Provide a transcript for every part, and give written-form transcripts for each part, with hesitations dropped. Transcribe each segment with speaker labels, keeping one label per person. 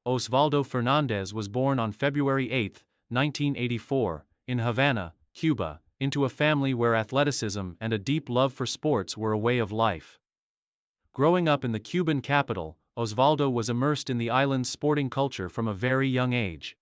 Speaker 1: Osvaldo Fernández was born on February 8, 1984, in Havana, Cuba, into a family where athleticism and a deep love for sports were a way of life. Growing up in the Cuban capital, Osvaldo was immersed in the island's sporting culture from a very young age.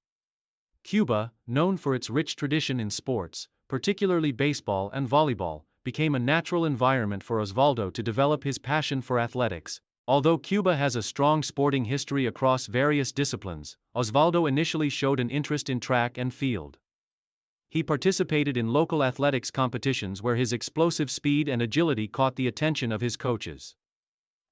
Speaker 1: Cuba, known for its rich tradition in sports, particularly baseball and volleyball, became a natural environment for Osvaldo to develop his passion for athletics. Although Cuba has a strong sporting history across various disciplines, Osvaldo initially showed an interest in track and field. He participated in local athletics competitions where his explosive speed and agility caught the attention of his coaches.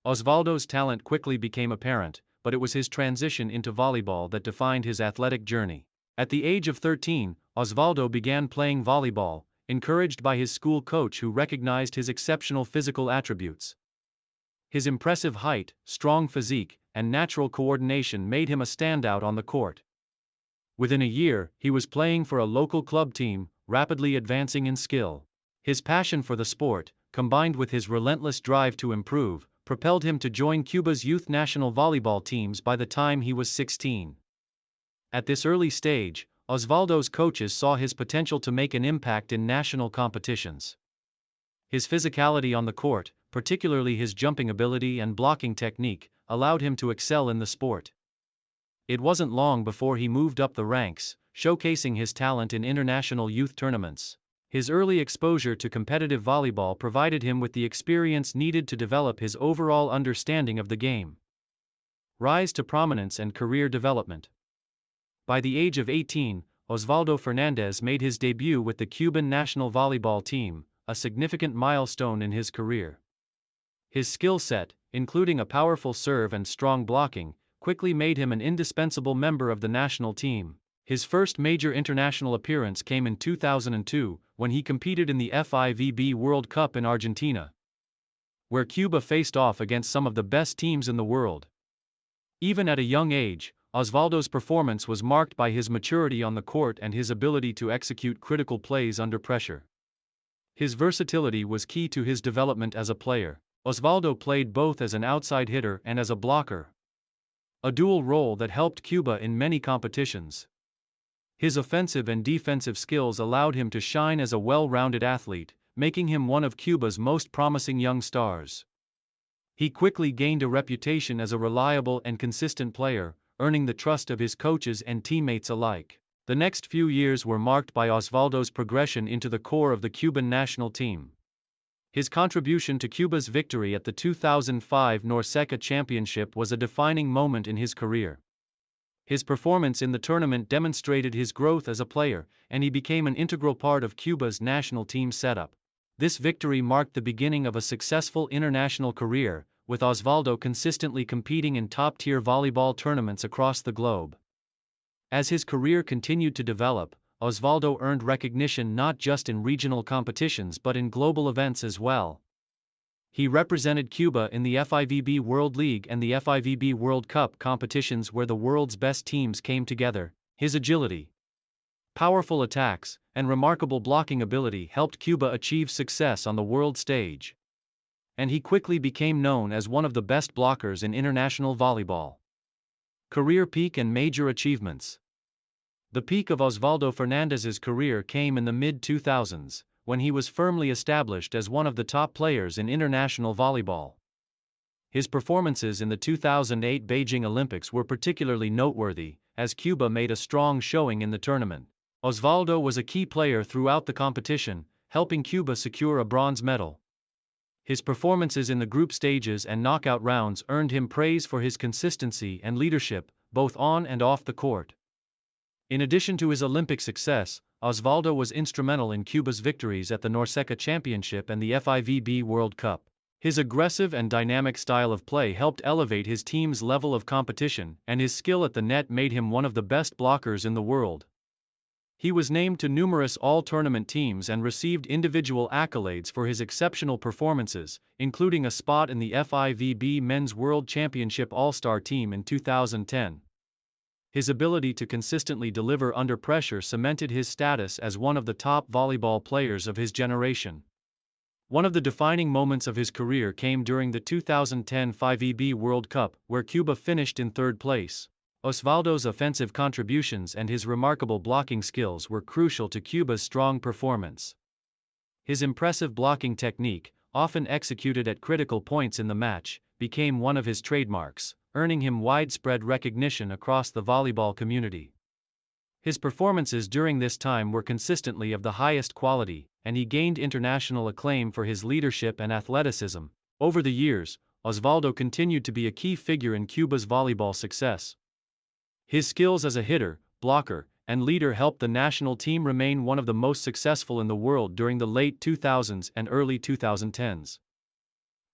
Speaker 1: Osvaldo's talent quickly became apparent, but it was his transition into volleyball that defined his athletic journey. At the age of 13, Osvaldo began playing volleyball, encouraged by his school coach who recognized his exceptional physical attributes. His impressive height, strong physique, and natural coordination made him a standout on the court. Within a year, he was playing for a local club team, rapidly advancing in skill. His passion for the sport, combined with his relentless drive to improve, propelled him to join Cuba's youth national volleyball teams by the time he was 16. At this early stage, Osvaldo's coaches saw his potential to make an impact in national competitions. His physicality on the court, particularly his jumping ability and blocking technique, allowed him to excel in the sport. It wasn't long before he moved up the ranks, showcasing his talent in international youth tournaments. His early exposure to competitive volleyball provided him with the experience needed to develop his overall understanding of the game. Rise to prominence and career development. By the age of 18, Osvaldo Fernández made his debut with the Cuban national volleyball team, a significant milestone in his career. His skill set, including a powerful serve and strong blocking, quickly made him an indispensable member of the national team. His first major international appearance came in 2002, when he competed in the FIVB World Cup in Argentina, where Cuba faced off against some of the best teams in the world. Even at a young age, Osvaldo's performance was marked by his maturity on the court and his ability to execute critical plays under pressure. His versatility was key to his development as a player. Osvaldo played both as an outside hitter and as a blocker, a dual role that helped Cuba in many competitions. His offensive and defensive skills allowed him to shine as a well-rounded athlete, making him one of Cuba's most promising young stars. He quickly gained a reputation as a reliable and consistent player, earning the trust of his coaches and teammates alike. The next few years were marked by Osvaldo's progression into the core of the Cuban national team. His contribution to Cuba's victory at the 2005 Norseca Championship was a defining moment in his career. His performance in the tournament demonstrated his growth as a player, and he became an integral part of Cuba's national team setup. This victory marked the beginning of a successful international career, with Osvaldo consistently competing in top-tier volleyball tournaments across the globe. As his career continued to develop, Osvaldo earned recognition not just in regional competitions but in global events as well. He represented Cuba in the FIVB World League and the FIVB World Cup competitions where the world's best teams came together. His agility, powerful attacks, and remarkable blocking ability helped Cuba achieve success on the world stage. And he quickly became known as one of the best blockers in international volleyball. Career peak and major achievements. The peak of Osvaldo Fernández's career came in the mid-2000s, when he was firmly established as one of the top players in international volleyball. His performances in the 2008 Beijing Olympics were particularly noteworthy, as Cuba made a strong showing in the tournament. Osvaldo was a key player throughout the competition, helping Cuba secure a bronze medal. His performances in the group stages and knockout rounds earned him praise for his consistency and leadership, both on and off the court. In addition to his Olympic success, Osvaldo was instrumental in Cuba's victories at the Norseca Championship and the FIVB World Cup. His aggressive and dynamic style of play helped elevate his team's level of competition, and his skill at the net made him one of the best blockers in the world. He was named to numerous all-tournament teams and received individual accolades for his exceptional performances, including a spot in the FIVB Men's World Championship All-Star Team in 2010. His ability to consistently deliver under pressure cemented his status as one of the top volleyball players of his generation. One of the defining moments of his career came during the 2010 FIVB World Cup, where Cuba finished in third place. Osvaldo's offensive contributions and his remarkable blocking skills were crucial to Cuba's strong performance. His impressive blocking technique, often executed at critical points in the match, became one of his trademarks, earning him widespread recognition across the volleyball community. His performances during this time were consistently of the highest quality, and he gained international acclaim for his leadership and athleticism. Over the years, Osvaldo continued to be a key figure in Cuba's volleyball success. His skills as a hitter, blocker, and leader helped the national team remain one of the most successful in the world during the late 2000s and early 2010s.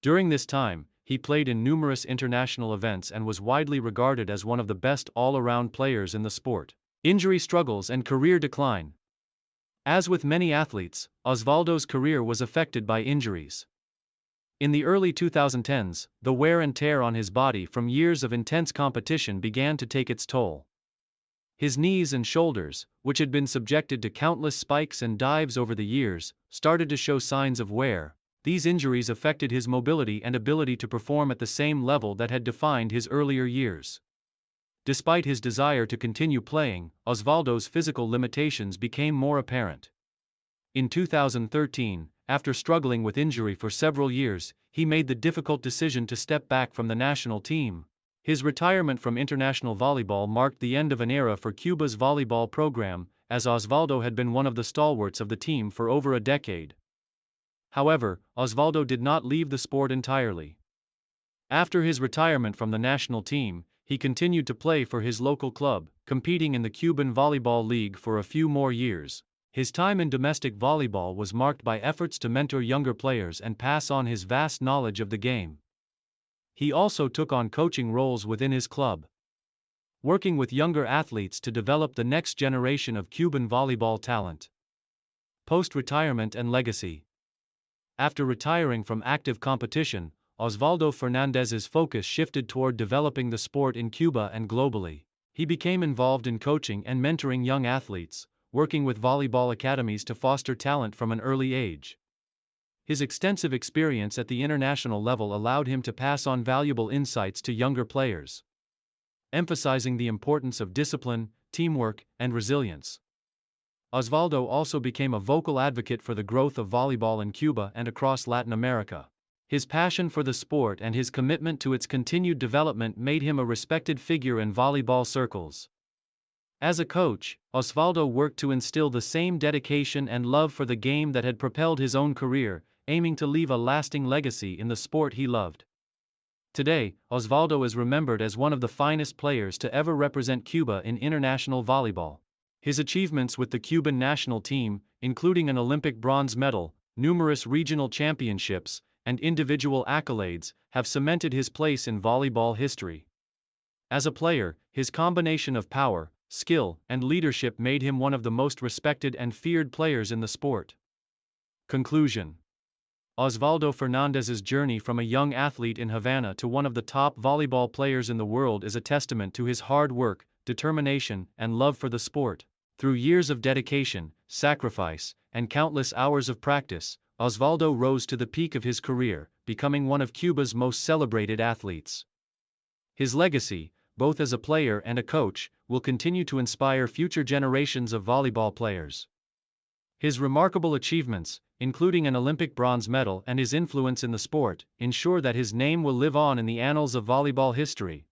Speaker 1: During this time, he played in numerous international events and was widely regarded as one of the best all-around players in the sport. Injury struggles and career decline. As with many athletes, Osvaldo's career was affected by injuries. In the early 2010s, the wear and tear on his body from years of intense competition began to take its toll. His knees and shoulders, which had been subjected to countless spikes and dives over the years, started to show signs of wear. These injuries affected his mobility and ability to perform at the same level that had defined his earlier years. Despite his desire to continue playing, Osvaldo's physical limitations became more apparent. In 2013, after struggling with injury for several years, he made the difficult decision to step back from the national team. His retirement from international volleyball marked the end of an era for Cuba's volleyball program, as Osvaldo had been one of the stalwarts of the team for over a decade. However, Osvaldo did not leave the sport entirely. After his retirement from the national team, he continued to play for his local club, competing in the Cuban Volleyball League for a few more years. His time in domestic volleyball was marked by efforts to mentor younger players and pass on his vast knowledge of the game. He also took on coaching roles within his club, working with younger athletes to develop the next generation of Cuban volleyball talent. Post-retirement and legacy. After retiring from active competition, Osvaldo Fernández's focus shifted toward developing the sport in Cuba and globally. He became involved in coaching and mentoring young athletes, working with volleyball academies to foster talent from an early age. His extensive experience at the international level allowed him to pass on valuable insights to younger players, emphasizing the importance of discipline, teamwork, and resilience. Osvaldo also became a vocal advocate for the growth of volleyball in Cuba and across Latin America. His passion for the sport and his commitment to its continued development made him a respected figure in volleyball circles. As a coach, Osvaldo worked to instill the same dedication and love for the game that had propelled his own career, aiming to leave a lasting legacy in the sport he loved. Today, Osvaldo is remembered as one of the finest players to ever represent Cuba in international volleyball. His achievements with the Cuban national team, including an Olympic bronze medal, numerous regional championships, and individual accolades, have cemented his place in volleyball history. As a player, his combination of power, skill, and leadership made him one of the most respected and feared players in the sport. Conclusion. Osvaldo Fernández's journey from a young athlete in Havana to one of the top volleyball players in the world is a testament to his hard work, determination, and love for the sport. Through years of dedication, sacrifice, and countless hours of practice, Osvaldo rose to the peak of his career, becoming one of Cuba's most celebrated athletes. His legacy, both as a player and a coach, will continue to inspire future generations of volleyball players. His remarkable achievements, including an Olympic bronze medal, and his influence in the sport, ensure that his name will live on in the annals of volleyball history.